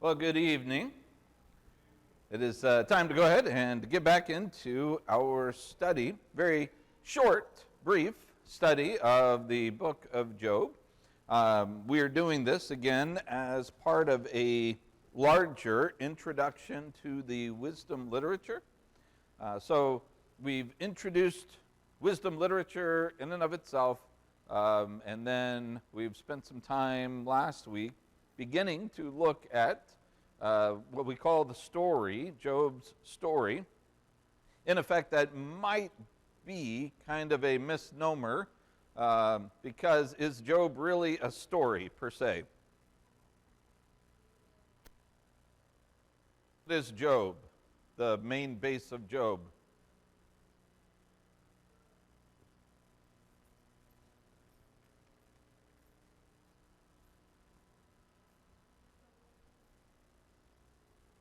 Well, good evening. It is time to go ahead and get back into our study, very short, brief study of the book of Job. We are doing this again as part of a larger introduction to the wisdom literature. So we've introduced wisdom literature in and of itself, and then we've spent some time last week beginning to look at what we call the story, Job's story. In effect, that might be kind of a misnomer, because is Job really a story per se? What is Job, the main base of Job?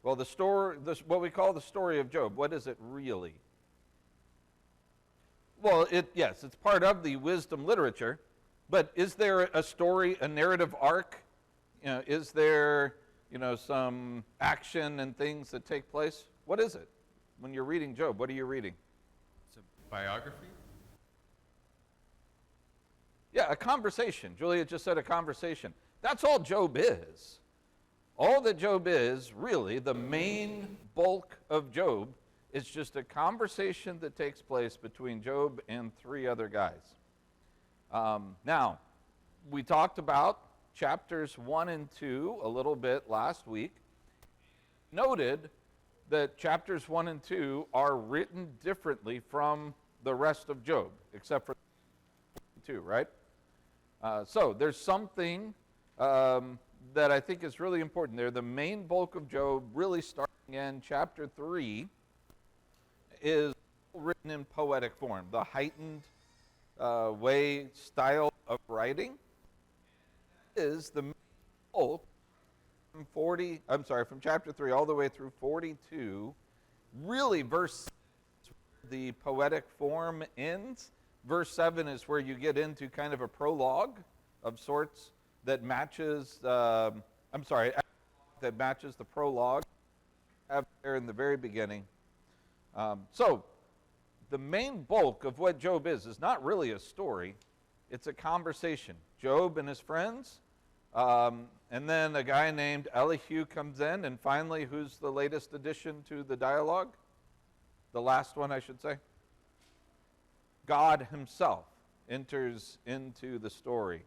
Well, what we call the story of Job, what is it really? Well, yes, it's part of the wisdom literature, but is there a story, a narrative arc? Is there, some action and things that take place? What is it? When you're reading Job, what are you reading? It's a biography? Yeah, a conversation. Julia just said a conversation. That's all Job is. All that Job is, really, the main bulk of Job, is just a conversation that takes place between Job and three other guys. Now, we talked about chapters 1 and 2 a little bit last week. Noted that chapters 1 and 2 are written differently from the rest of Job, except for 2, right? So there's something that I think is really important there. The main bulk of Job, really starting in chapter 3, is written in poetic form, the heightened style of writing is the main bulk from chapter 3 all the way through 42. Really, verse 6 is where the poetic form ends. Verse 7 is where you get into kind of a prologue of sorts that matches, that matches the prologue there in the very beginning. So the main bulk of what Job is not really a story. It's a conversation. Job and his friends, and then a guy named Elihu comes in, and finally, who's the latest addition to the dialogue? The last one, I should say. God himself enters into the story.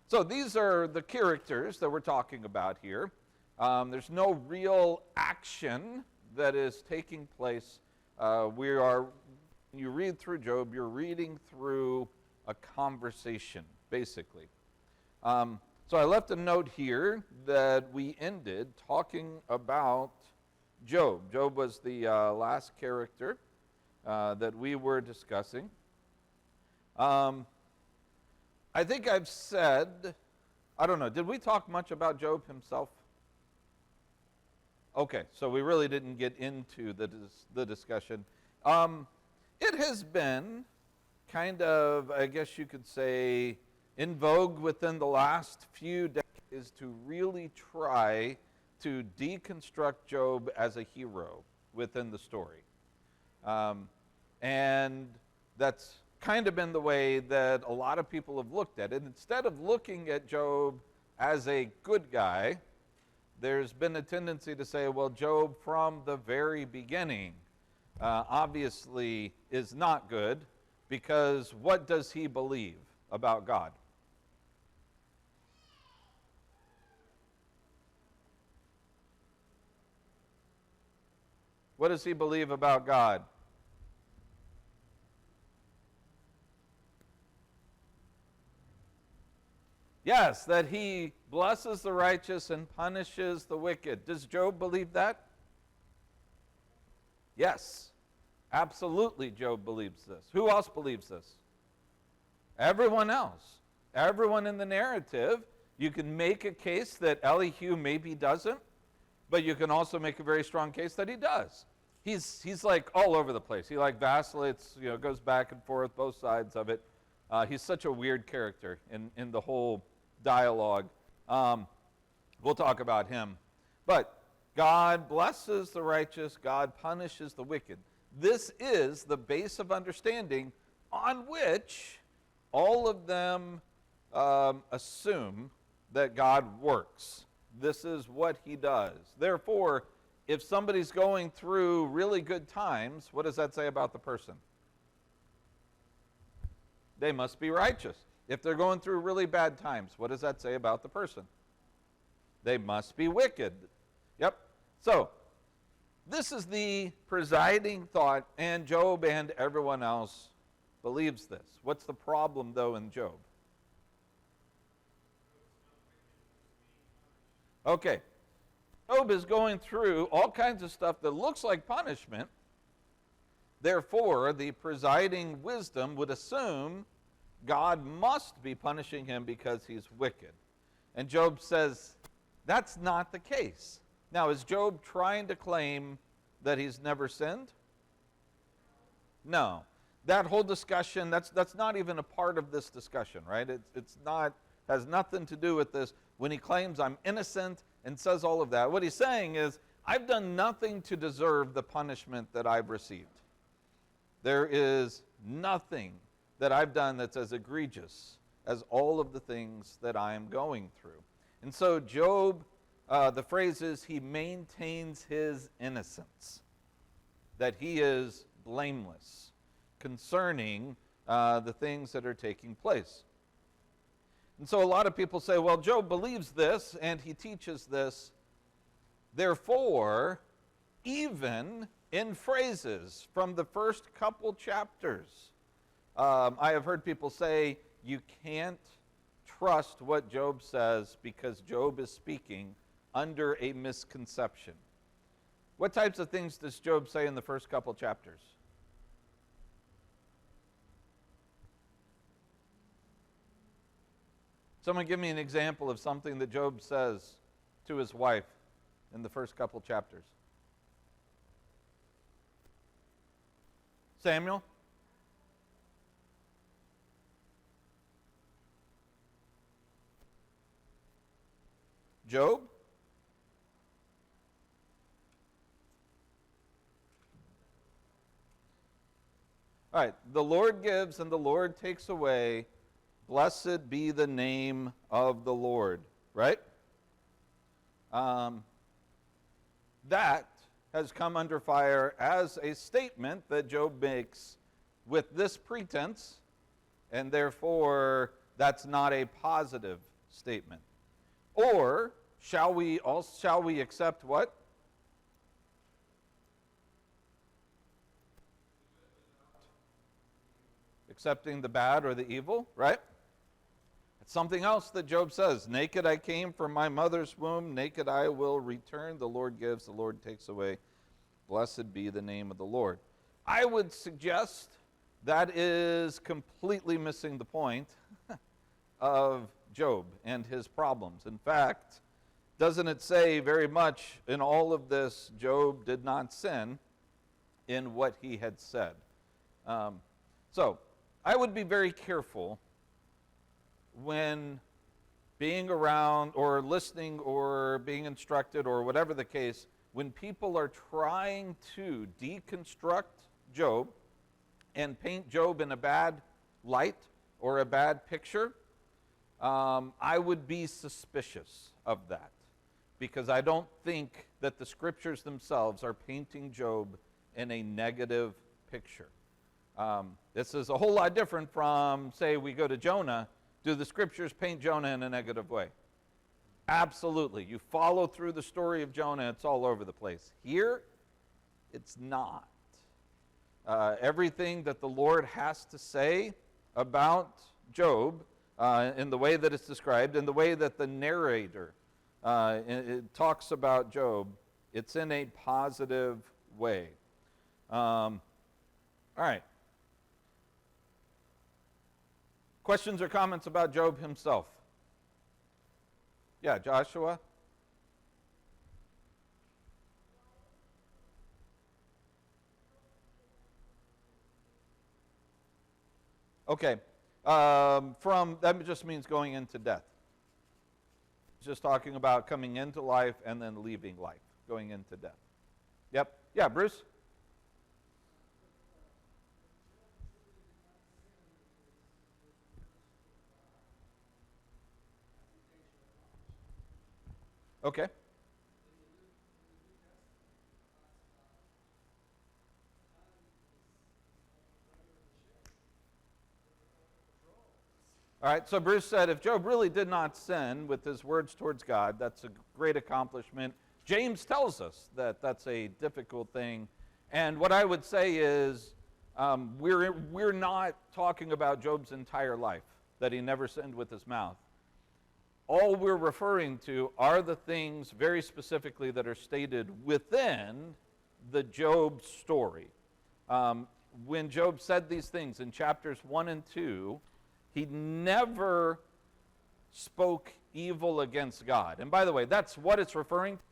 So these are the characters that we're talking about here. There's no real action that is taking place. When you read through Job, you're reading through a conversation, basically. So I left a note here that we ended talking about Job. Job was the last character that we were discussing. I think I've said, I don't know, did we talk much about Job himself? Okay, so we really didn't get into the discussion. It has been kind of, I guess you could say, in vogue within the last few decades to really try to deconstruct Job as a hero within the story. And that's kind of been the way that a lot of people have looked at it. Instead of looking at Job as a good guy, there's been a tendency to say, well, Job from the very beginning obviously is not good, because what does he believe about God? What does he believe about God? Yes, that he blesses the righteous and punishes the wicked. Does Job believe that? Yes, absolutely Job believes this. Who else believes this? Everyone else. Everyone in the narrative. You can make a case that Elihu maybe doesn't, but you can also make a very strong case that he does. He's like all over the place. He like vacillates, goes back and forth, both sides of it. He's such a weird character in the whole dialogue. We'll talk about him. But God blesses the righteous, God punishes the wicked. This is the base of understanding on which all of them assume that God works. This is what he does. Therefore, if somebody's going through really good times, what does that say about the person? They must be righteous. If they're going through really bad times, what does that say about the person? They must be wicked. Yep. So, this is the presiding thought, and Job and everyone else believes this. What's the problem, though, in Job? Okay. Job is going through all kinds of stuff that looks like punishment. Therefore, the presiding wisdom would assume God must be punishing him because he's wicked. And Job says that's not the case. Now, is Job trying to claim that he's never sinned? No. That whole discussion, that's not even a part of this discussion, right? It's not, has nothing to do with this. When he claims I'm innocent and says all of that, what he's saying is, I've done nothing to deserve the punishment that I've received. There is nothing that I've done that's as egregious as all of the things that I am going through. And so Job, the phrase is, he maintains his innocence, that he is blameless concerning the things that are taking place. And so a lot of people say, well, Job believes this and he teaches this. Therefore, even in phrases from the first couple chapters, I have heard people say you can't trust what Job says because Job is speaking under a misconception. What types of things does Job say in the first couple chapters? Someone give me an example of something that Job says to his wife in the first couple chapters. Samuel? Job? All right, the Lord gives and the Lord takes away. Blessed be the name of the Lord, right? That has come under fire as a statement that Job makes with this pretense, and therefore that's not a positive statement. Or shall we accept what? Accepting the bad or the evil, right? It's something else that Job says. Naked I came from my mother's womb, naked I will return. The Lord gives, the Lord takes away. Blessed be the name of the Lord. I would suggest that is completely missing the point of Job and his problems. In fact, doesn't it say very much in all of this, Job did not sin in what he had said? So I would be very careful when being around or listening or being instructed or whatever the case, when people are trying to deconstruct Job and paint Job in a bad light or a bad picture, I would be suspicious of that, because I don't think that the scriptures themselves are painting Job in a negative picture. This is a whole lot different from, say, we go to Jonah. Do the scriptures paint Jonah in a negative way? Absolutely. You follow through the story of Jonah, it's all over the place. Here, it's not. Everything that the Lord has to say about Job, in the way that it's described, in the way that the narrator it talks about Job, it's in a positive way. All right. Questions or comments about Job himself? Yeah, Joshua? Okay. That just means going into death. just talking about coming into life and then leaving life, going into death. Yep. Yeah, Bruce? Okay. All right, so Bruce said if Job really did not sin with his words towards God, that's a great accomplishment. James tells us that that's a difficult thing. And what I would say is we're not talking about Job's entire life, that he never sinned with his mouth. All we're referring to are the things very specifically that are stated within the Job story. When Job said these things in chapters 1 and 2, he never spoke evil against God. And by the way, that's what it's referring to.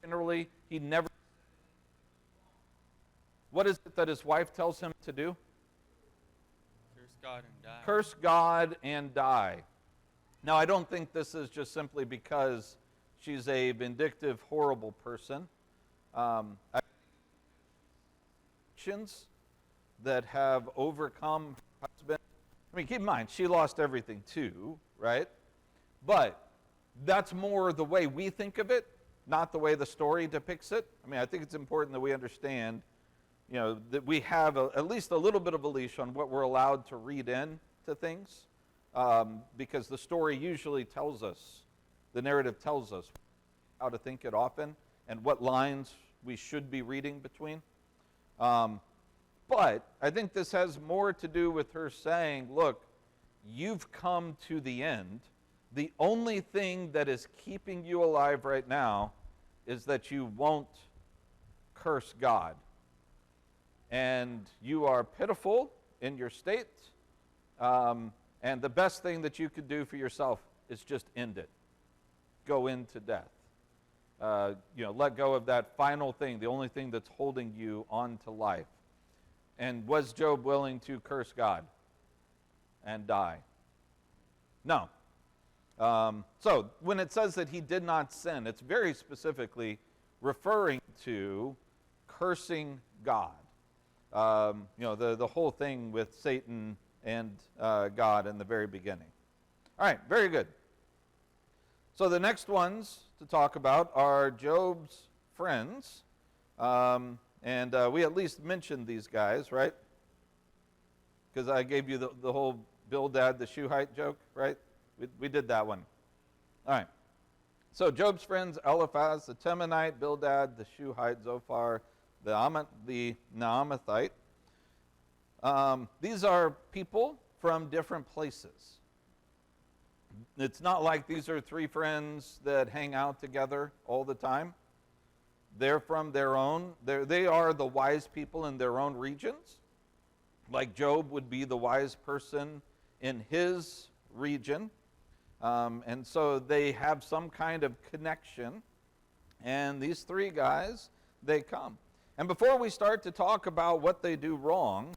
Generally, he never. What is it that his wife tells him to do? Curse God and die. Curse God and die. Now, I don't think this is just simply because she's a vindictive, horrible person. Actions that have overcome her husband. I mean, keep in mind, she lost everything too, right? But that's more the way we think of it, not the way the story depicts it. I mean, I think it's important that we understand, that we have at least a little bit of a leash on what we're allowed to read in to things, because the story usually tells us, the narrative tells us how to think it often and what lines we should be reading between. But I think this has more to do with her saying, look, you've come to the end. The only thing that is keeping you alive right now is that you won't curse God. And you are pitiful in your state. And the best thing that you could do for yourself is just end it. Go into death. Let go of that final thing, the only thing that's holding you on to life. And was Job willing to curse God and die? No. So when it says that he did not sin, it's very specifically referring to cursing God. The whole thing with Satan and God in the very beginning. All right, very good. So the next ones to talk about are Job's friends. And we at least mentioned these guys, right? Because I gave you the whole Bildad the Shuhite joke, right? We did that one. All right. So Job's friends, Eliphaz the Temanite, Bildad the Shuhite, Zophar the Naamathite. These are people from different places. It's not like these are three friends that hang out together all the time. They're from their own, they are the wise people in their own regions. Like Job would be the wise person in his region. And so they have some kind of connection. And these three guys, they come. And before we start to talk about what they do wrong,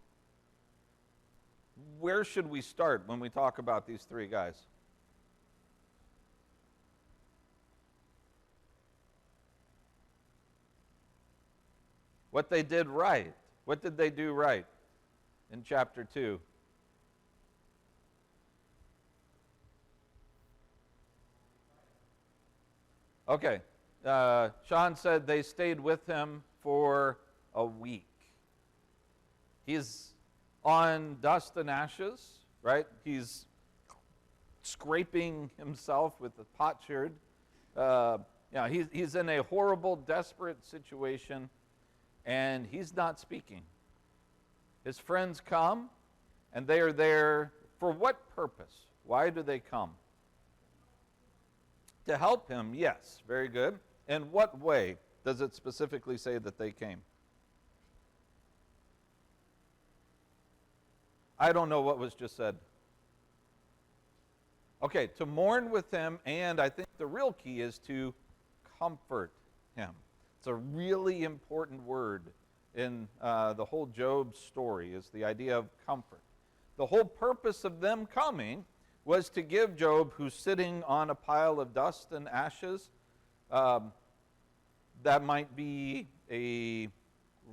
where should we start when we talk about these three guys? What they did right. What did they do right in chapter 2? Okay. Sean said they stayed with him for a week. He's on dust and ashes, right? He's scraping himself with a potsherd. He's in a horrible, desperate situation. And he's not speaking. His friends come, and they are there for what purpose? Why do they come? To help him, yes, very good. In what way does it specifically say that they came? I don't know what was just said. Okay, to mourn with him, and I think the real key is to comfort him. It's a really important word in the whole Job story, is the idea of comfort. The whole purpose of them coming was to give Job, who's sitting on a pile of dust and ashes, that might be a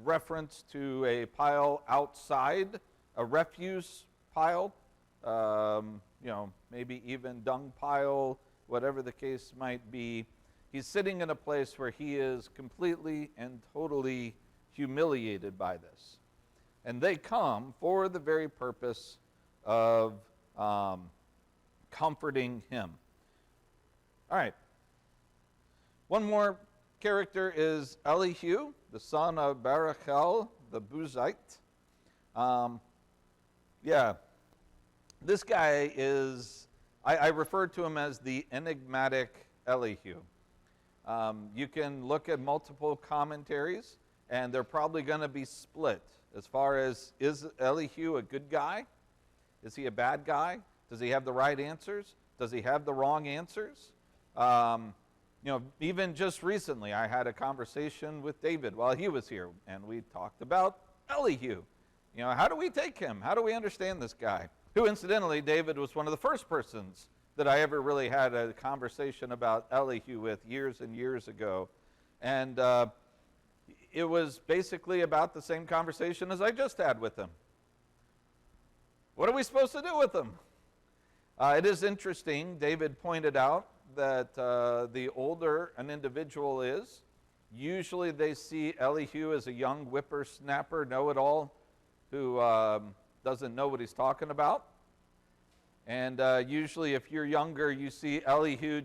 reference to a pile outside, a refuse pile, maybe even dung pile, whatever the case might be. He's sitting in a place where he is completely and totally humiliated by this. And they come for the very purpose of comforting him. All right. One more character is Elihu, the son of Barachel, the Buzite. This guy is, I refer to him as the enigmatic Elihu. You can look at multiple commentaries, and they're probably going to be split as far as, is Elihu a good guy? Is he a bad guy? Does he have the right answers? Does he have the wrong answers? Even just recently, I had a conversation with David while he was here, and we talked about Elihu. How do we take him? How do we understand this guy? Who, incidentally, David was one of the first persons that I ever really had a conversation about Elihu with years and years ago. And it was basically about the same conversation as I just had with him. What are we supposed to do with him? It is interesting, David pointed out that the older an individual is, usually they see Elihu as a young whippersnapper, know-it-all, who doesn't know what he's talking about. And usually if you're younger, you see Elihu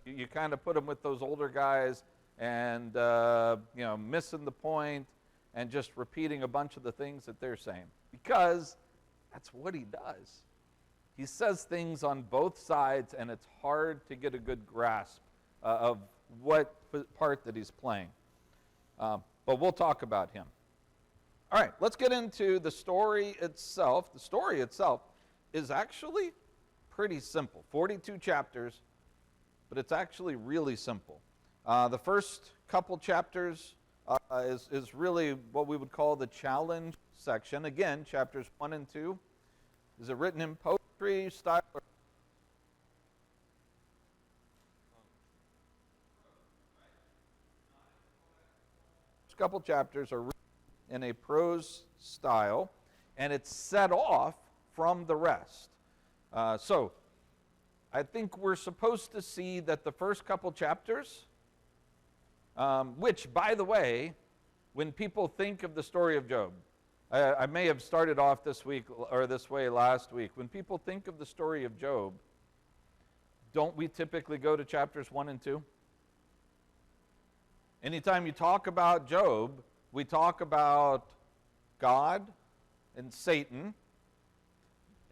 you kind of put him with those older guys and, missing the point and just repeating a bunch of the things that they're saying. Because that's what he does. He says things on both sides, and it's hard to get a good grasp of what part that he's playing. But we'll talk about him. All right, let's get into the story itself. The story itself is actually pretty simple. 42 chapters, but it's actually really simple. The first couple chapters is really what we would call the challenge section. Again, chapters 1 and 2. Is it written in poetry style? First couple chapters are written in a prose style, and it's set off from the rest. So I think we're supposed to see that the first couple chapters, which, by the way, when people think of the story of Job, I may have started off this week or this way last week. When people think of the story of Job, don't we typically go to chapters 1 and 2? Anytime you talk about Job, we talk about God and Satan.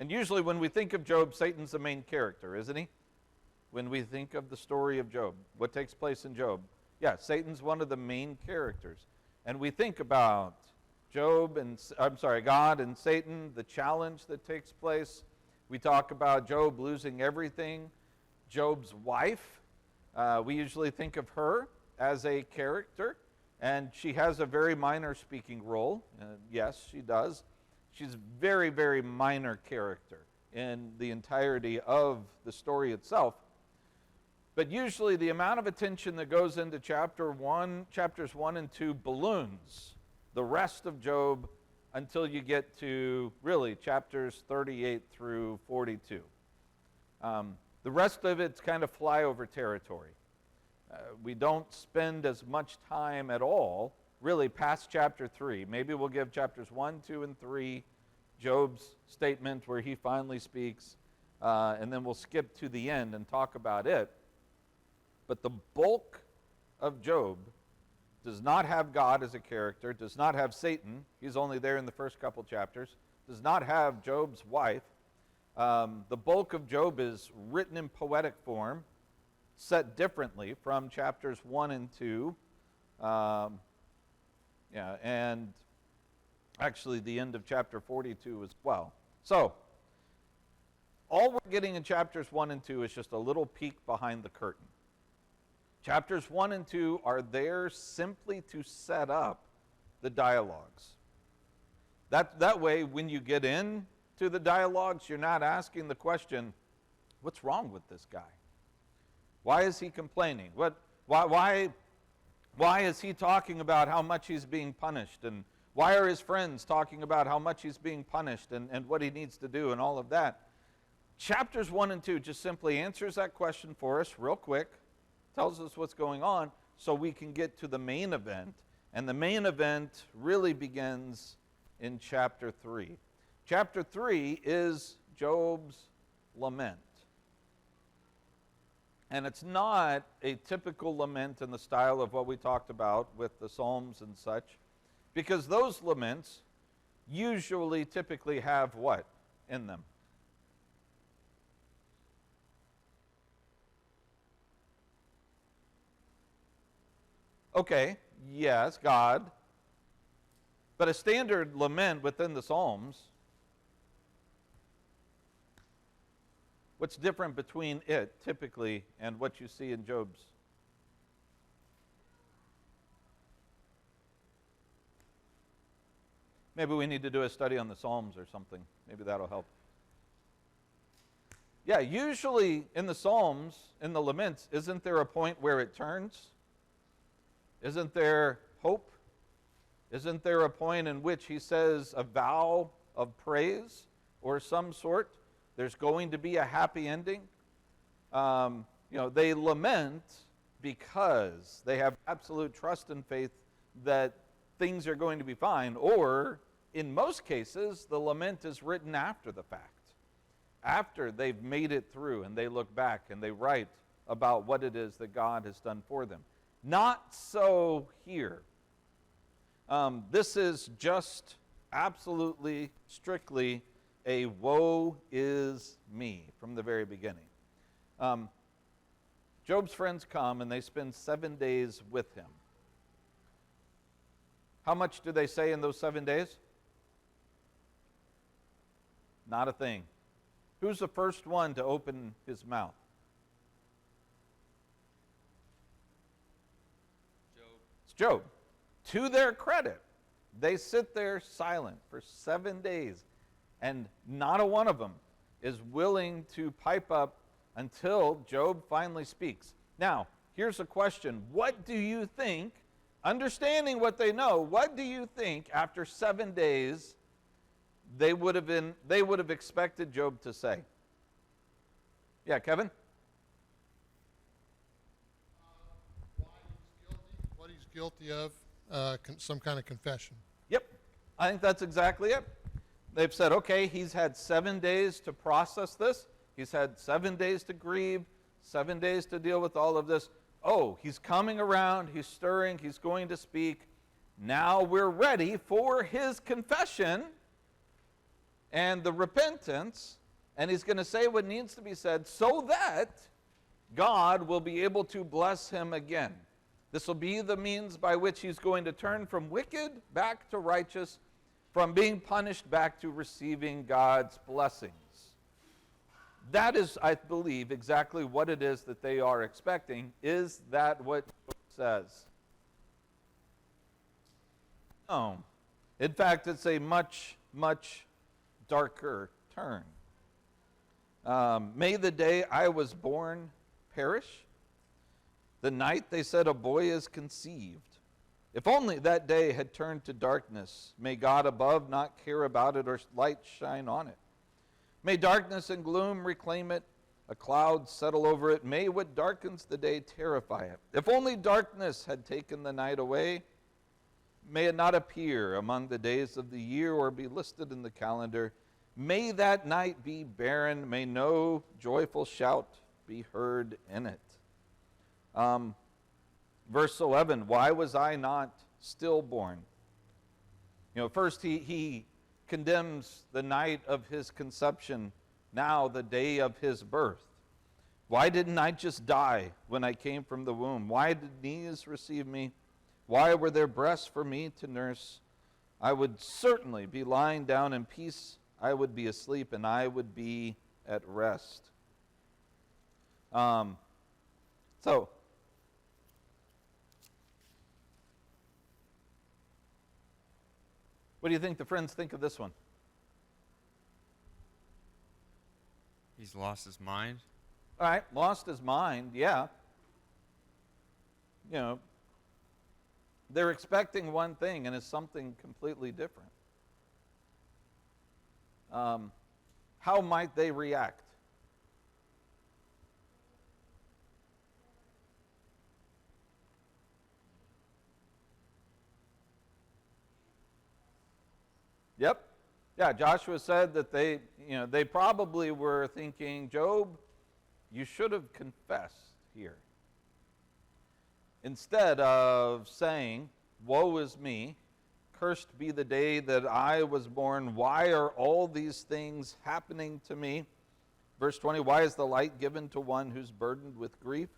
And usually when we think of Job, Satan's the main character, isn't he? When we think of the story of Job, what takes place in Job. Yeah, Satan's one of the main characters. And we think about God and Satan, the challenge that takes place. We talk about Job losing everything. Job's wife, we usually think of her as a character, and she has a very minor speaking role. Yes, she does. She's a very, very minor character in the entirety of the story itself. But usually the amount of attention that goes into chapters 1 and 2 balloons the rest of Job until you get to really chapters 38 through 42. The rest of it's kind of flyover territory. We don't spend as much time at all really past chapter 3. Maybe we'll give chapters 1, 2, and 3 Job's statement where he finally speaks, and then we'll skip to the end and talk about it. But the bulk of Job does not have God as a character, does not have Satan. He's only there in the first couple chapters. Does not have Job's wife. The bulk of Job is written in poetic form, set differently from chapters 1 and 2. And actually the end of chapter 42 as well. So, all we're getting in chapters 1 and 2 is just a little peek behind the curtain. Chapters 1 and 2 are there simply to set up the dialogues. That way, when you get into the dialogues, you're not asking the question, What's wrong with this guy? Why is he complaining? Why is he talking about how much he's being punished? And why are his friends talking about how much he's being punished and what he needs to do and all of that? Chapters 1 and 2 just simply answers that question for us real quick, tells us what's going on so we can get to the main event. And the main event really begins in chapter 3. Chapter 3 is Job's lament. And it's not a typical lament in the style of what we talked about with the Psalms and such, because those laments usually typically have what in them? Okay, yes, God. But a standard lament within the Psalms, what's different between it typically and what you see in Job's? Maybe we need to do a study on the Psalms or something. Maybe that'll help. Yeah, usually in the Psalms, in the laments, isn't there a point where it turns? Isn't there hope? Isn't there a point in which he says a vow of praise or some sort? There's going to be a happy ending. They lament because they have absolute trust and faith that things are going to be fine. Or, in most cases, the lament is written after the fact. After they've made it through and they look back and they write about what it is that God has done for them. Not so here. This is just absolutely, strictly a woe is me from the very beginning. Job's friends come and they spend 7 days with him. How much do they say in those 7 days? Not a thing. Who's the first one to open his mouth? It's Job. To their credit, they sit there silent for 7 days, and not a one of them is willing to pipe up until Job finally speaks. Now, here's a question. What do you think, understanding what they know, what do you think after 7 days they would have expected Job to say? Yeah, Kevin? What he's guilty of, some kind of confession. Yep, I think that's exactly it. They've said, okay, he's had 7 days to process this. He's had 7 days to grieve, 7 days to deal with all of this. Oh, he's coming around, he's stirring, he's going to speak. Now we're ready for his confession and the repentance, and he's going to say what needs to be said so that God will be able to bless him again. This will be the means by which he's going to turn from wicked back to righteous, from being punished back to receiving God's blessings. That is, I believe, exactly what it is that they are expecting. Is that what Job says? No. In fact, it's a much, much darker turn. May the day I was born perish. The night they said a boy is conceived. If only that day had turned to darkness. May God above not care about it or light shine on it. May darkness and gloom reclaim it, a cloud settle over it. May what darkens the day terrify it. If only darkness had taken the night away, may it not appear among the days of the year or be listed in the calendar. May that night be barren. May no joyful shout be heard in it. Verse 11, why was I not stillborn? First he condemns the night of his conception, now the day of his birth. Why didn't I just die when I came from the womb? Why did knees receive me? Why were there breasts for me to nurse? I would certainly be lying down in peace. I would be asleep and I would be at rest. What do you think the friends think of this one? He's lost his mind. All right, lost his mind, yeah. You know, they're expecting one thing and it's something completely different. How might they react? Yep. Yeah, Joshua said that they probably were thinking, Job, you should have confessed here. Instead of saying, woe is me, cursed be the day that I was born, why are all these things happening to me? Verse 20, why is the light given to one who's burdened with grief?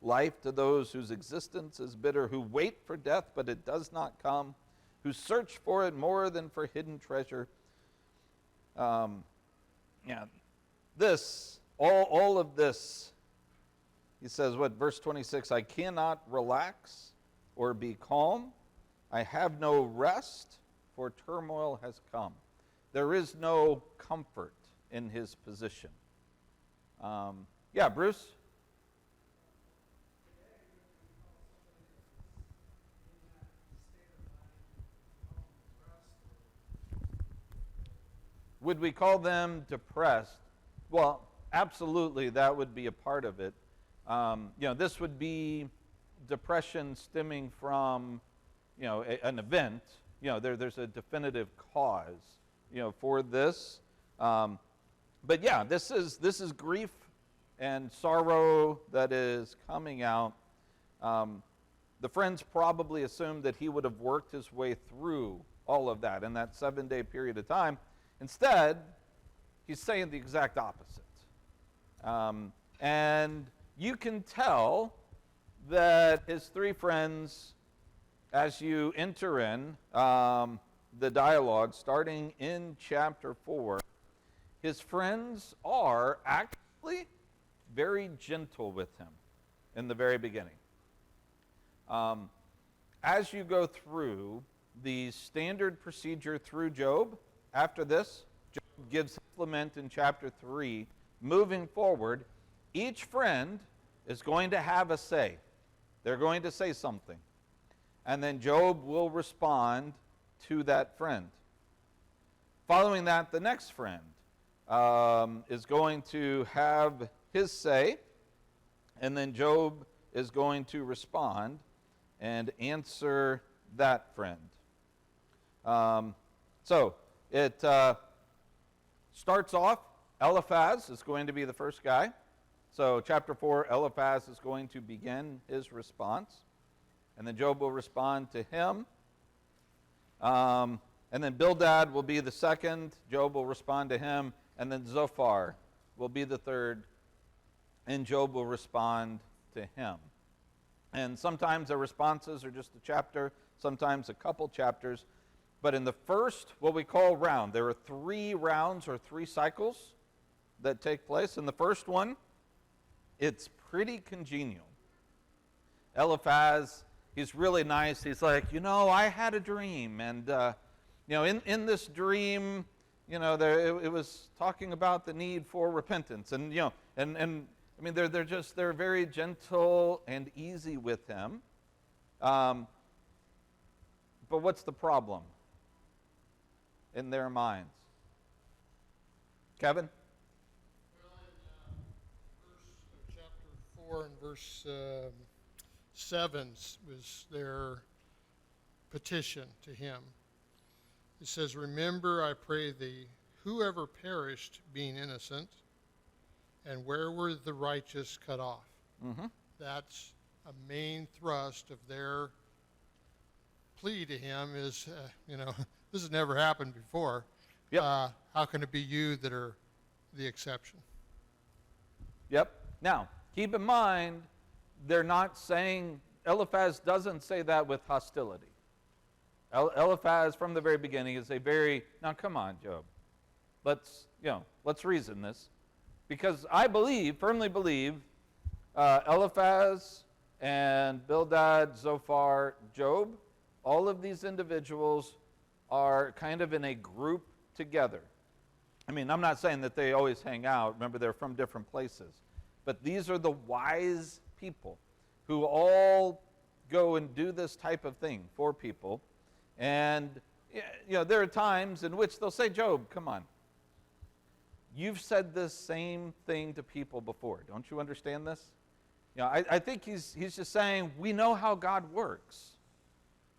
Life to those whose existence is bitter, who wait for death, but it does not come, who search for it more than for hidden treasure. All of this, he says, verse 26, I cannot relax or be calm. I have no rest, for turmoil has come. There is no comfort in his position. Bruce? Would we call them depressed? Well, absolutely, that would be a part of it. This would be depression stemming from, an event. There's a definitive cause, for this. But yeah, this is grief and sorrow that is coming out. The friends probably assumed that he would have worked his way through all of that in that 7-day period of time. Instead, he's saying the exact opposite. And you can tell that his three friends, as you enter in the dialogue, starting in chapter 4, his friends are actually very gentle with him in the very beginning. As you go through the standard procedure through Job, after this, Job gives his lament in chapter 3. Moving forward, each friend is going to have a say. They're going to say something. And then Job will respond to that friend. Following that, the next friend is going to have his say, and then Job is going to respond and answer that friend. It starts off, Eliphaz is going to be the first guy. So chapter 4, Eliphaz is going to begin his response. And then Job will respond to him. And then Bildad will be the second. Job will respond to him. And then Zophar will be the third. And Job will respond to him. And sometimes the responses are just a chapter, sometimes a couple chapters. But in the first, what we call round, there are 3 rounds or 3 cycles that take place. In the first one, it's pretty congenial. Eliphaz, he's really nice. He's like, I had a dream. And, in this dream, it was talking about the need for repentance. And, they're very gentle and easy with him. But what's the problem in their minds? Kevin? Well, in chapter 4 and verse 7 was their petition to him. It says, remember, I pray thee, whoever perished being innocent, and where were the righteous cut off? Mm-hmm. That's a main thrust of their plea to him is, this has never happened before. Yep. How can it be you that are the exception? Yep. Now, keep in mind, they're not saying, Eliphaz doesn't say that with hostility. Eliphaz, from the very beginning, is now come on, Job. Let's reason this. Because I firmly believe, Eliphaz and Bildad, Zophar, Job, all of these individuals are kind of in a group together. I mean, I'm not saying that they always hang out. Remember, they're from different places. But these are the wise people who all go and do this type of thing for people. And, there are times in which they'll say, Job, come on. You've said this same thing to people before. Don't you understand this? I think he's just saying, we know how God works.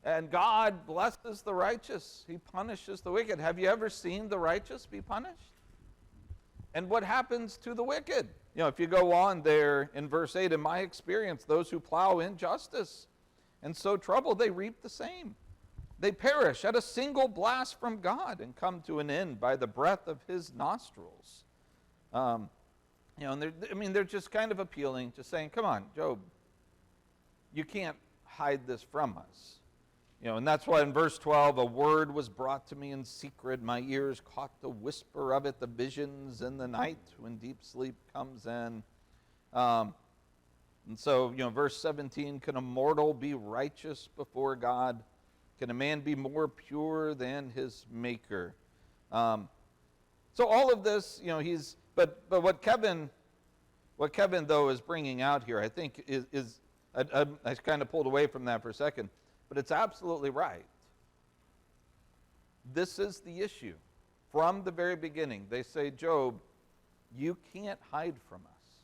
And God blesses the righteous. He punishes the wicked. Have you ever seen the righteous be punished? And what happens to the wicked? If you go on there in verse 8, in my experience, those who plow injustice and sow trouble, they reap the same. They perish at a single blast from God and come to an end by the breath of his nostrils. And they're just kind of appealing, just saying, come on, Job, you can't hide this from us. And that's why in verse 12, a word was brought to me in secret. My ears caught the whisper of it, the visions in the night when deep sleep comes in. And so, verse 17, can a mortal be righteous before God? Can a man be more pure than his maker? So all of this, but what Kevin though is bringing out here, I think is I kind of pulled away from that for a second. But it's absolutely right. This is the issue. From the very beginning, they say, Job, you can't hide from us.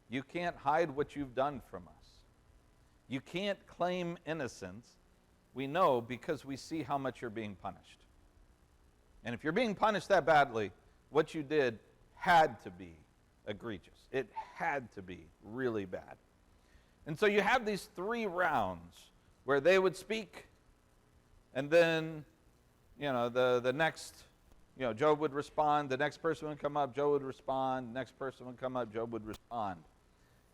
You can't hide what you've done from us. You can't claim innocence. We know because we see how much you're being punished. And if you're being punished that badly, what you did had to be egregious. It had to be really bad. And so you have these 3 rounds where they would speak, and then, the next, Job would respond, the next person would come up, Job would respond, the next person would come up, Job would respond.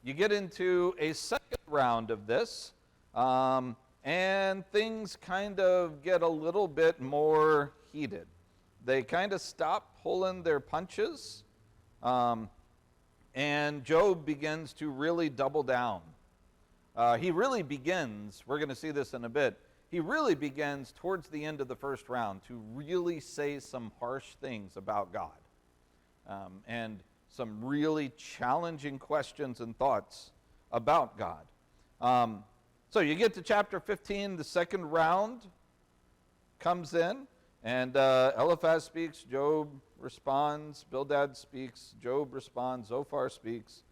You get into a second round of this, and things kind of get a little bit more heated. They kind of stop pulling their punches, and Job begins to really double down. He really begins, we're going to see this in a bit, he really begins towards the end of the first round to really say some harsh things about God. And some really challenging questions and thoughts about God. So you get to chapter 15, the second round comes in, and Eliphaz speaks, Job responds, Bildad speaks, Job responds, Zophar speaks,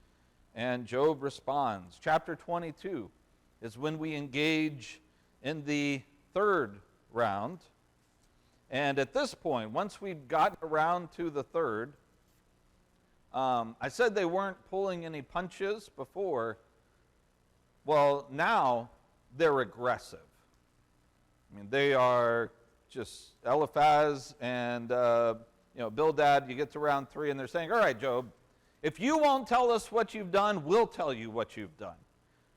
and Job responds. Chapter 22 is when we engage in the third round. And at this point, once we've gotten around to the third, I said they weren't pulling any punches before. Well, now they're aggressive. I mean, they are just Eliphaz and Bildad. You get to round 3, and they're saying, all right, Job, if you won't tell us what you've done, we'll tell you what you've done.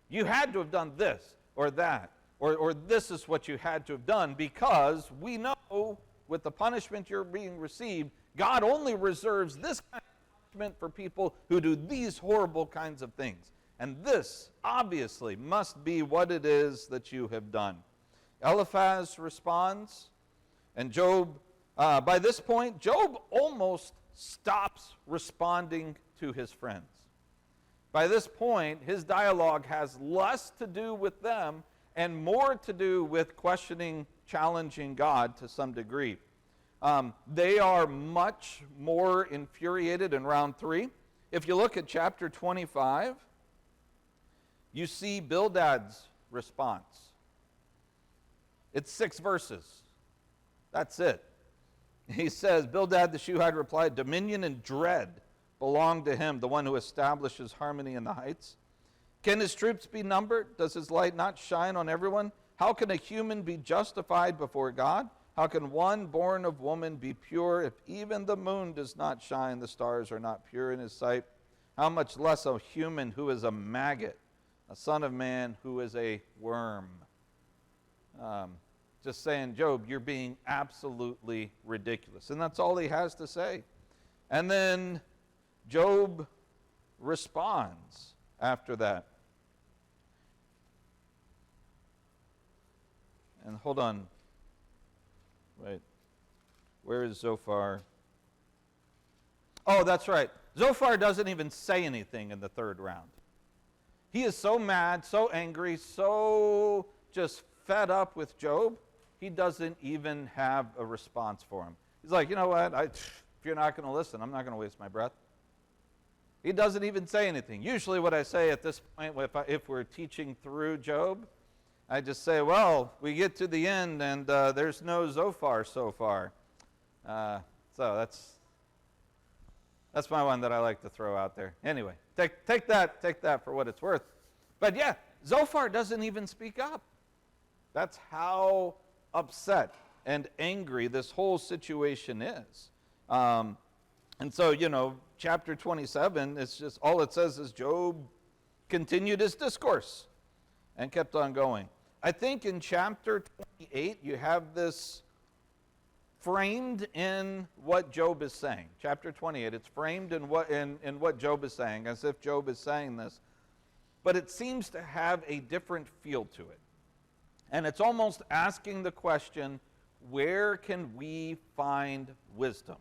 You had to have done this or that, or this is what you had to have done, because we know with the punishment you're being received, God only reserves this kind of punishment for people who do these horrible kinds of things. And this, obviously, must be what it is that you have done. Eliphaz responds, and Job, by this point, Job almost stops responding to his friends. By this point, his dialogue has less to do with them and more to do with questioning, challenging God to some degree. They are much more infuriated in round 3. If you look at chapter 25, you see Bildad's response. It's 6 verses. That's it. He says, Bildad the Shuhite replied, dominion and dread belong to him, the one who establishes harmony in the heights. Can his troops be numbered? Does his light not shine on everyone? How can a human be justified before God? How can one born of woman be pure? If even the moon does not shine, the stars are not pure in his sight. How much less a human who is a maggot, a son of man who is a worm. Just saying, Job, you're being absolutely ridiculous. And that's all he has to say. And then Job responds after that. And hold on. Wait. Where is Zophar? Oh, that's right. Zophar doesn't even say anything in the third round. He is so mad, so angry, so just fed up with Job, he doesn't even have a response for him. He's like, you know what, if you're not going to listen, I'm not going to waste my breath. He doesn't even say anything. Usually what I say at this point, if we're teaching through Job, I just say, well, we get to the end and there's no Zophar so far. So that's my one that I like to throw out there. Anyway, take that for what it's worth. But yeah, Zophar doesn't even speak up. That's how upset and angry this whole situation is. And so, chapter 27, it's just all it says is Job continued his discourse and kept on going. I think in chapter 28, you have this framed in what Job is saying. Chapter 28, it's framed in what Job is saying, as if Job is saying this. But it seems to have a different feel to it. And it's almost asking the question, where can we find wisdom?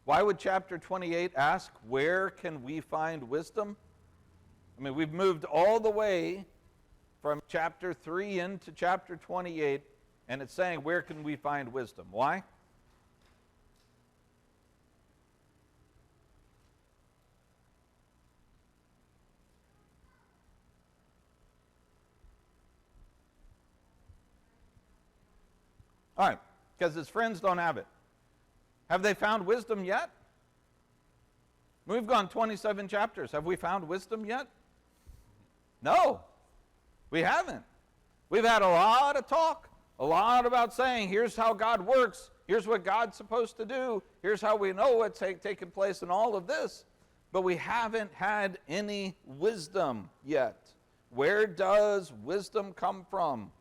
Why would chapter 28 ask, where can we find wisdom? I mean, we've moved all the way from chapter 3 into chapter 28, and it's saying, where can we find wisdom? Why? All right, because his friends don't have it. Have they found wisdom yet? We've gone 27 chapters. Have we found wisdom yet? No, we haven't. We've had a lot of talk, a lot about saying, here's how God works, here's what God's supposed to do, here's how we know what's taking place in all of this. But we haven't had any wisdom yet. Where does wisdom come from?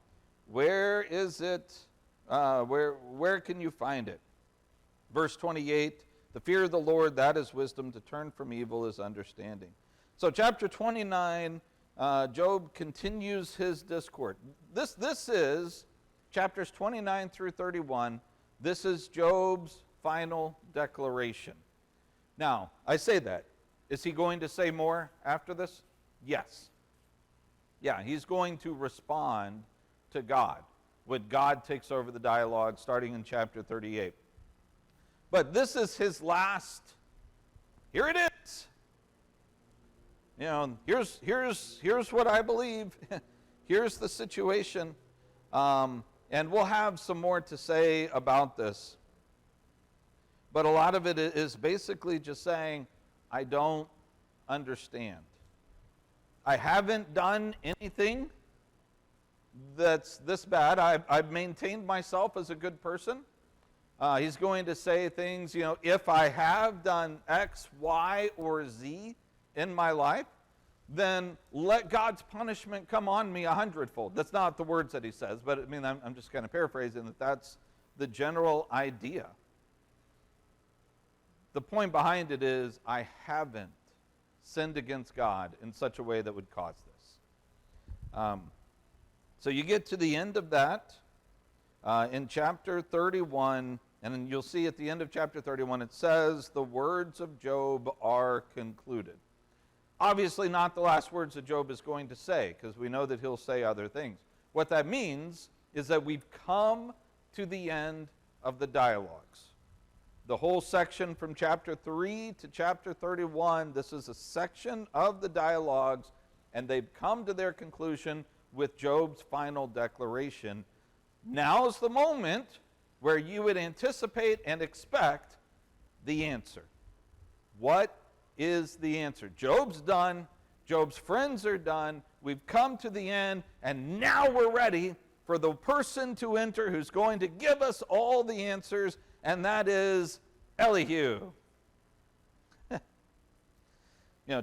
Where is it? Where can you find it? Verse 28, the fear of the Lord, that is wisdom. To turn from evil is understanding. So chapter 29, Job continues his discourse. This is chapters 29 through 31. This is Job's final declaration. Now, I say that. Is he going to say more after this? Yes. Yeah, he's going to respond to God when God takes over the dialogue starting in chapter 38. But this is his last, here it is. Here's what I believe. Here's the situation. And we'll have some more to say about this. But a lot of it is basically just saying, I don't understand. I haven't done anything that's this bad. I've maintained myself as a good person. He's going to say things, if I have done X, Y, or Z in my life, then let God's punishment come on me 100-fold. That's not the words that he says, but I'm just kind of paraphrasing that's the general idea. The point behind it is, I haven't sinned against God in such a way that would cause this. So you get to the end of that in chapter 31, and then you'll see at the end of chapter 31, it says, the words of Job are concluded. Obviously not the last words that Job is going to say, because we know that he'll say other things. What that means is that we've come to the end of the dialogues. The whole section from chapter 3 to chapter 31, this is a section of the dialogues, and they've come to their conclusion with Job's final declaration. Now's the moment where you would anticipate and expect the answer. What is the answer? Job's done. Job's friends are done. We've come to the end, and now we're ready for the person to enter who's going to give us all the answers, and that is Elihu.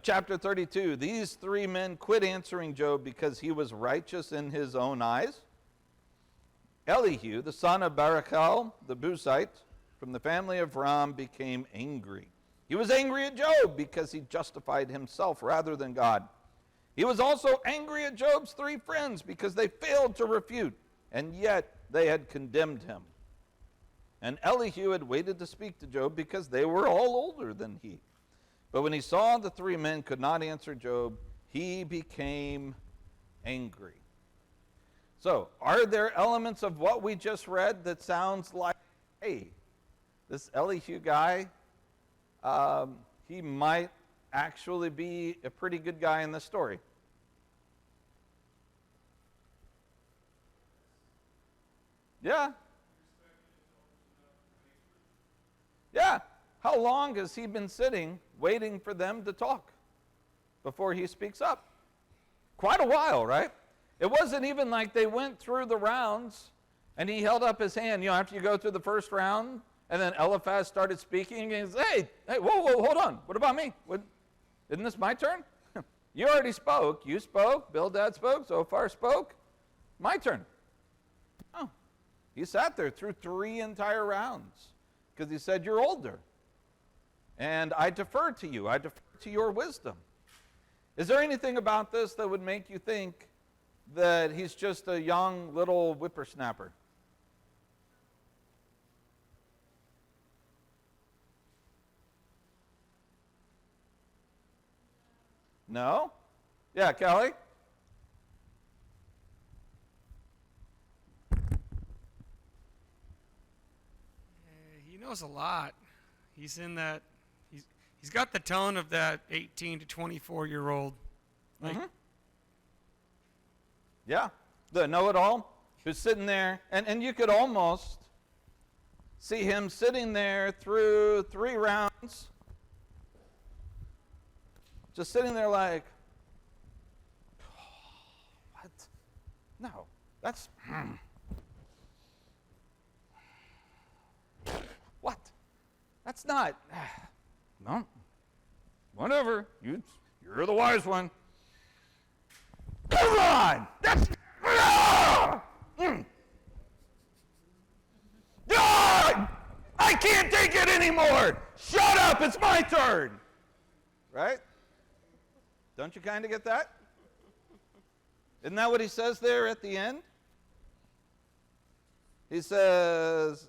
Chapter 32, these three men quit answering Job because he was righteous in his own eyes. Elihu, the son of Barachel, the Buzite, from the family of Ram, became angry. He was angry at Job because he justified himself rather than God. He was also angry at Job's three friends because they failed to refute, and yet they had condemned him. And Elihu had waited to speak to Job because they were all older than he. But when he saw the three men could not answer Job, he became angry. So, are there elements of what we just read that sounds like, hey, this Elihu guy, he might actually be a pretty good guy in this story? Yeah. Yeah. How long has he been sitting waiting for them to talk before he speaks up? Quite a while, right? It wasn't even like they went through the rounds and he held up his hand. You know, after you go through the first round, and then Eliphaz started speaking, and he says, hey, whoa, hold on. What about me? Isn't this my turn? You already spoke. You spoke. Bildad spoke. Zophar spoke. My turn. Oh, he sat there through 3 entire rounds because he said, you're older. And I defer to you. I defer to your wisdom. Is there anything about this that would make you think that he's just a young little whippersnapper? No? Yeah, Kelly? He knows a lot. He's in that. He's got the tone of that 18 to 24-year-old. Like, Yeah, the know-it-all who's sitting there, and you could almost see him sitting there through 3 rounds, just sitting there like, what? No, that's, what? That's not, no, whatever, you're the wise one. Come on! That's, God! I can't take it anymore! Shut up, it's my turn! Right? Don't you kind of get that? Isn't that what he says there at the end? He says,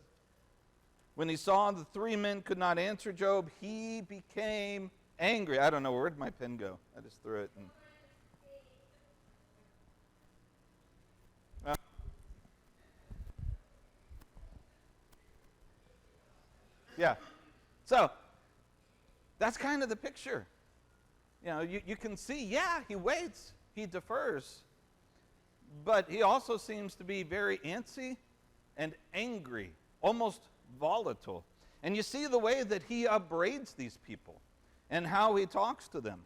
when he saw the 3 men could not answer Job, he became angry. I don't know, where'd my pen go? I just threw it. Yeah. So, that's kind of the picture. You know, you can see, yeah, he waits, he defers, but he also seems to be very antsy and angry, almost volatile. And you see the way that he upbraids these people and how he talks to them.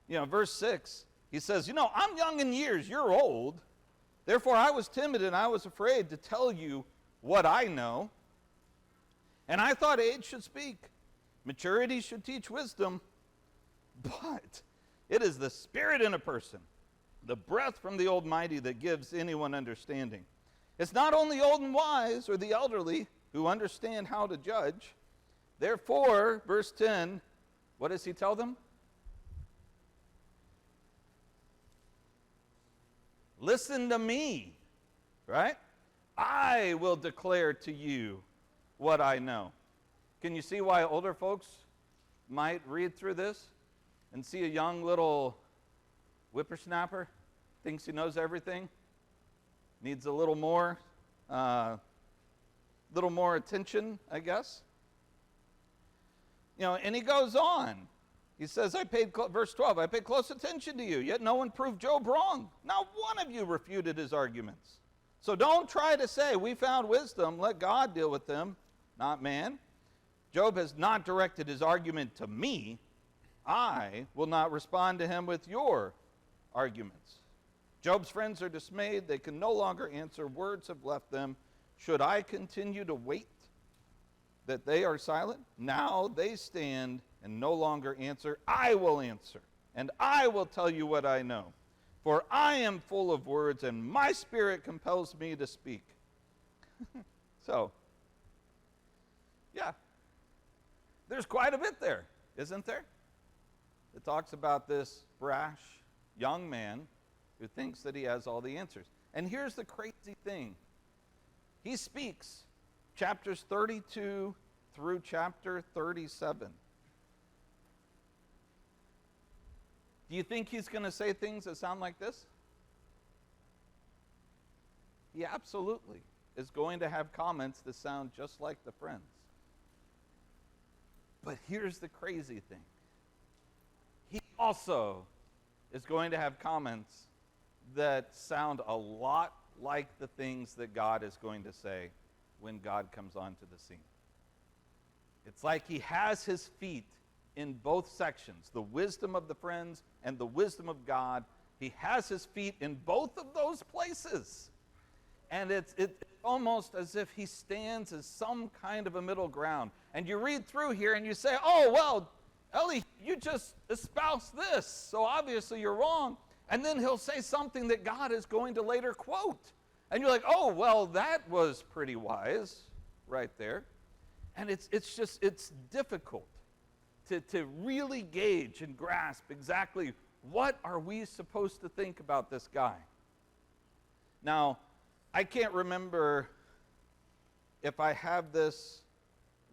You know, verse 6, he says, I'm young in years, you're old. Therefore I was timid and I was afraid to tell you what I know. And I thought age should speak, maturity should teach wisdom, but it is the spirit in a person, the breath from the Almighty that gives anyone understanding. It's not only old and wise or the elderly who understand how to judge. Therefore, verse 10, what does he tell them? Listen to me, right? I will declare to you what I know. Can you see why older folks might read through this and see a young little whippersnapper, thinks he knows everything, needs a little more attention, I guess? And he goes on. He says, verse 12, I paid close attention to you, yet no one proved Job wrong. Not one of you refuted his arguments. So don't try to say, we found wisdom, let God deal with them, not man. Job has not directed his argument to me. I will not respond to him with your arguments. Job's friends are dismayed. They can no longer answer. Words have left them. Should I continue to wait that they are silent? Now they stand and no longer answer. I will answer, and I will tell you what I know. For I am full of words, and my spirit compels me to speak. So, yeah, there's quite a bit there, isn't there? It talks about this brash young man who thinks that he has all the answers. And here's the crazy thing. He speaks chapters 32 through chapter 37. Do you think he's going to say things that sound like this? He absolutely is going to have comments that sound just like the friends. But here's the crazy thing. He also is going to have comments that sound a lot like the things that God is going to say when God comes onto the scene. It's like he has his feet in both sections, the wisdom of the friends and the wisdom of God. He has his feet in both of those places. And it's almost as if he stands as some kind of a middle ground. And you read through here and you say, oh, well, Ellie, you just espoused this, so obviously you're wrong. And then he'll say something that God is going to later quote. And you're like, oh, well, that was pretty wise right there. And it's difficult to really gauge and grasp exactly what are we supposed to think about this guy. Now, I can't remember if I have this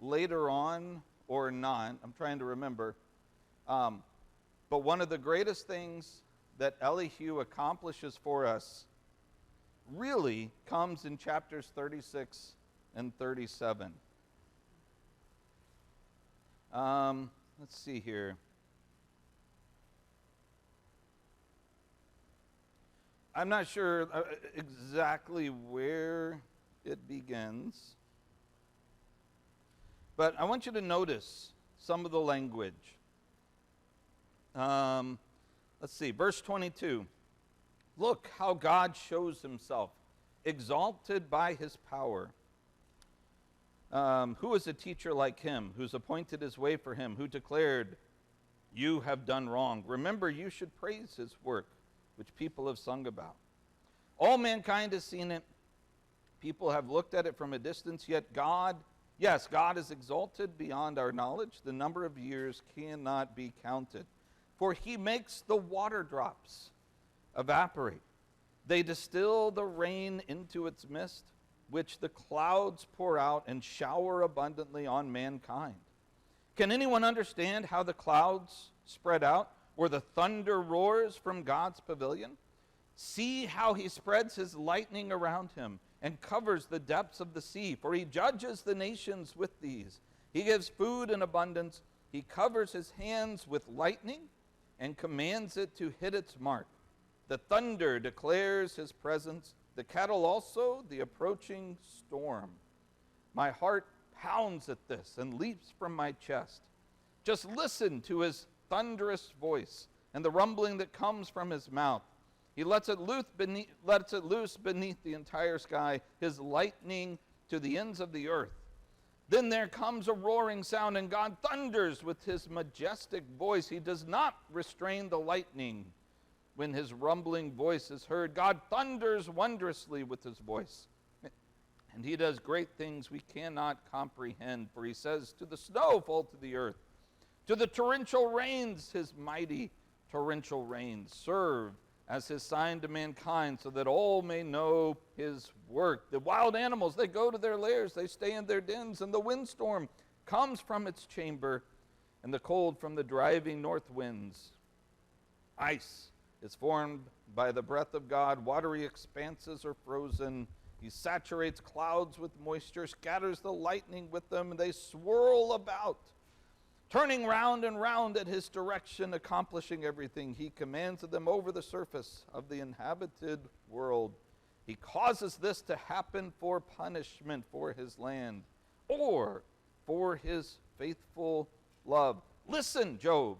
later on or not. I'm trying to remember. But one of the greatest things that Elihu accomplishes for us really comes in chapters 36 and 37. Let's see here. I'm not sure exactly where it begins, but I want you to notice some of the language. Let's see, verse 22. Look how God shows himself, exalted by his power. Who is a teacher like him, who's appointed his way for him, who declared, you have done wrong. Remember, you should praise his work, which people have sung about. All mankind has seen it. People have looked at it from a distance, yet God is exalted beyond our knowledge. The number of years cannot be counted. For he makes the water drops evaporate. They distill the rain into its mist, which the clouds pour out and shower abundantly on mankind. Can anyone understand how the clouds spread out, or the thunder roars from God's pavilion? See how he spreads his lightning around him and covers the depths of the sea, for he judges the nations with these. He gives food in abundance. He covers his hands with lightning and commands it to hit its mark. The thunder declares his presence, the cattle also the approaching storm. My heart pounds at this and leaps from my chest. Just listen to his thunderous voice and the rumbling that comes from his mouth. He lets it loose beneath the entire sky, his lightning to the ends of the earth. Then there comes a roaring sound, and God thunders with his majestic voice. He does not restrain the lightning when his rumbling voice is heard. God thunders wondrously with his voice. And he does great things we cannot comprehend. For he says, to the snow fall to the earth. To the torrential rains, his mighty torrential rains serve as his sign to mankind, so that all may know his work. The wild animals, they go to their lairs, they stay in their dens, and the windstorm comes from its chamber, and the cold from the driving north winds. Ice is formed by the breath of God. Watery expanses are frozen. He saturates clouds with moisture, scatters the lightning with them, and they swirl about, turning round and round at his direction, accomplishing everything. He commands them over the surface of the inhabited world. He causes this to happen for punishment for his land or for his faithful love. Listen, Job.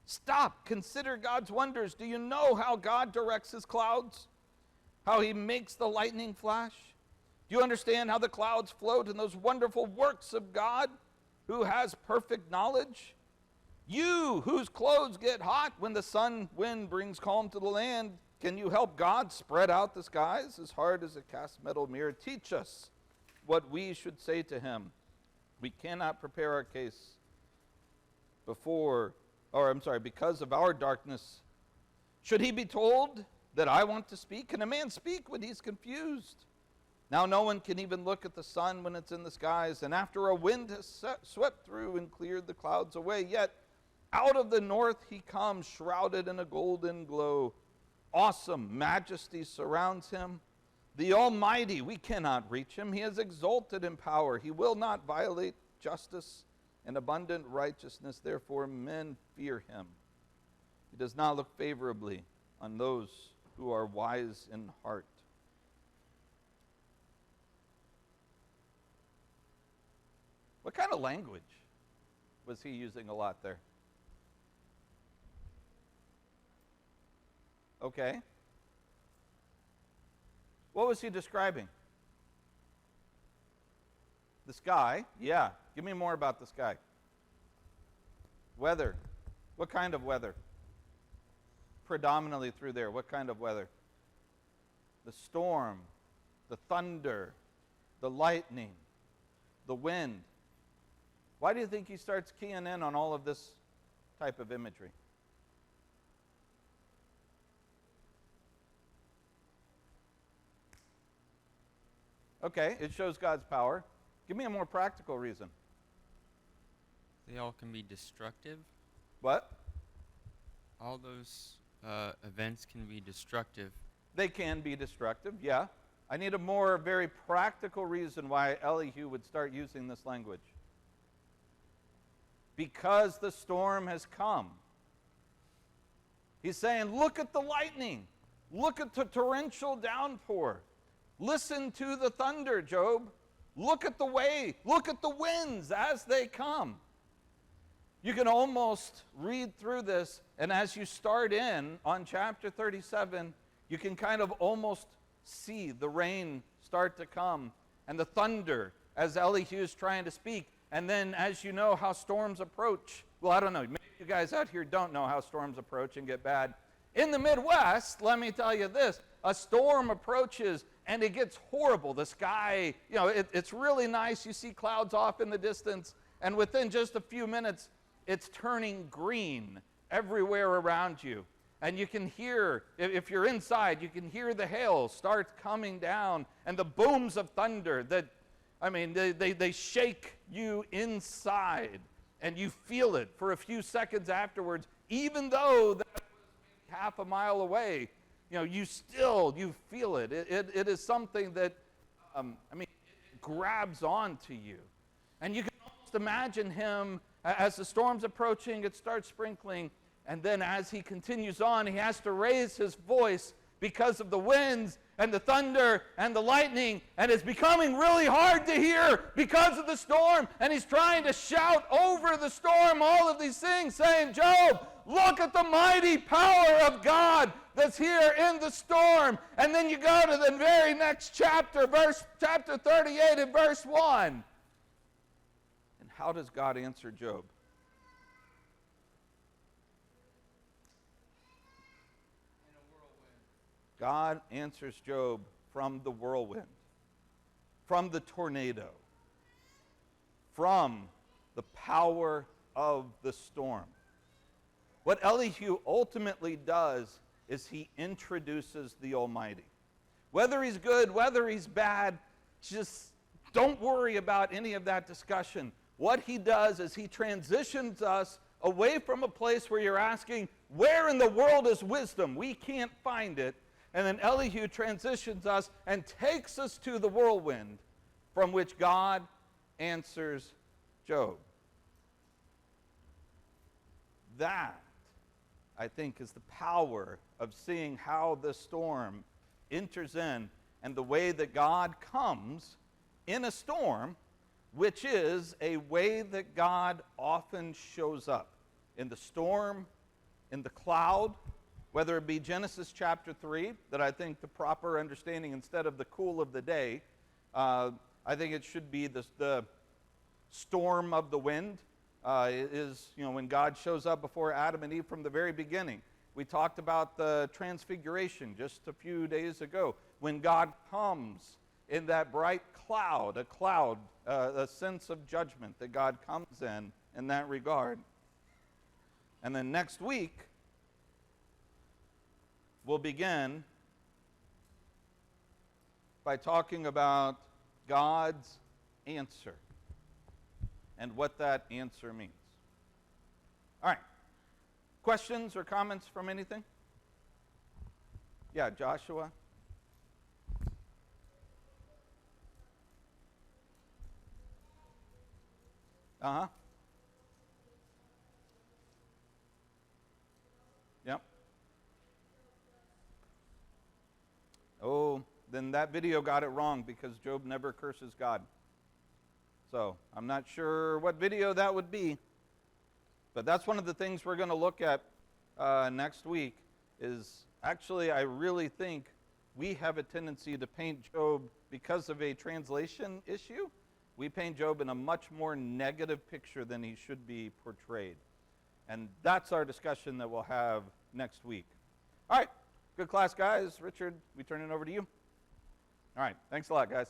Stop. Consider God's wonders. Do you know how God directs his clouds? How he makes the lightning flash? Do you understand how the clouds float in those wonderful works of God, who has perfect knowledge? You, whose clothes get hot when the sun wind brings calm to the land, can you help God spread out the skies as hard as a cast metal mirror? Teach us what we should say to him. We cannot prepare our case because of our darkness. Should he be told that I want to speak? Can a man speak when he's confused? Now no one can even look at the sun when it's in the skies, and after a wind has swept through and cleared the clouds away, yet out of the north he comes, shrouded in a golden glow. Awesome majesty surrounds him. The Almighty, we cannot reach him. He is exalted in power. He will not violate justice and abundant righteousness. Therefore, men fear him. He does not look favorably on those who are wise in heart. What kind of language was he using a lot there? Okay. What was he describing? The sky. Yeah. Give me more about the sky. Weather. What kind of weather? Predominantly through there. What kind of weather? The storm, the thunder, the lightning, the wind. Why do you think he starts keying in on all of this type of imagery? Okay, it shows God's power. Give me a more practical reason. They all can be destructive. What? All those events can be destructive. They can be destructive, yeah. I need a more very practical reason why Elihu would start using this language. Because the storm has come. He's saying, look at the lightning. Look at the torrential downpour. Listen to the thunder, Job. Look at the way. Look at the winds as they come. You can almost read through this, and as you start in on chapter 37, you can kind of almost see the rain start to come and the thunder as Elihu's trying to speak. And then as you know how storms approach, well, I don't know, maybe you guys out here don't know how storms approach and get bad. In the Midwest, let me tell you this, a storm approaches and it gets horrible. The sky, you know, it's really nice. You see clouds off in the distance, and within just a few minutes, it's turning green everywhere around you. And you can hear, if you're inside, you can hear the hail start coming down and the booms of thunder that, I mean, they shake you inside, and you feel it for a few seconds afterwards, even though that was maybe half a mile away. You know, you feel it. It is something that, it grabs onto you. And you can almost imagine him, as the storm's approaching, it starts sprinkling, and then as he continues on, he has to raise his voice because of the winds and the thunder and the lightning, and it's becoming really hard to hear because of the storm, and he's trying to shout over the storm all of these things, saying, Job, look at the mighty power of God that's here in the storm. And then you go to the very next chapter, chapter 38 and verse 1. And how does God answer Job? God answers Job from the whirlwind, from the tornado, from the power of the storm. What Elihu ultimately does is he introduces the Almighty. Whether he's good, whether he's bad, just don't worry about any of that discussion. What he does is he transitions us away from a place where you're asking, where in the world is wisdom? We can't find it. And then Elihu transitions us and takes us to the whirlwind from which God answers Job. That, I think, is the power of seeing how the storm enters in and the way that God comes in a storm, which is a way that God often shows up. In the storm, in the cloud, whether it be Genesis chapter 3, that I think the proper understanding, instead of the cool of the day, I think it should be the storm of the wind, is, when God shows up before Adam and Eve from the very beginning. We talked about the transfiguration just a few days ago, when God comes in that bright cloud, a sense of judgment that God comes in that regard. And then next week, we'll begin by talking about God's answer and what that answer means. All right. Questions or comments from anything? Yeah, Joshua? Uh-huh. Yep. Oh, then that video got it wrong because Job never curses God. So I'm not sure what video that would be, but that's one of the things we're going to look at next week is actually I really think we have a tendency to paint Job because of a translation issue. We paint Job in a much more negative picture than he should be portrayed. And that's our discussion that we'll have next week. All right, good class, guys. Richard, we turn it over to you. All right, thanks a lot, guys.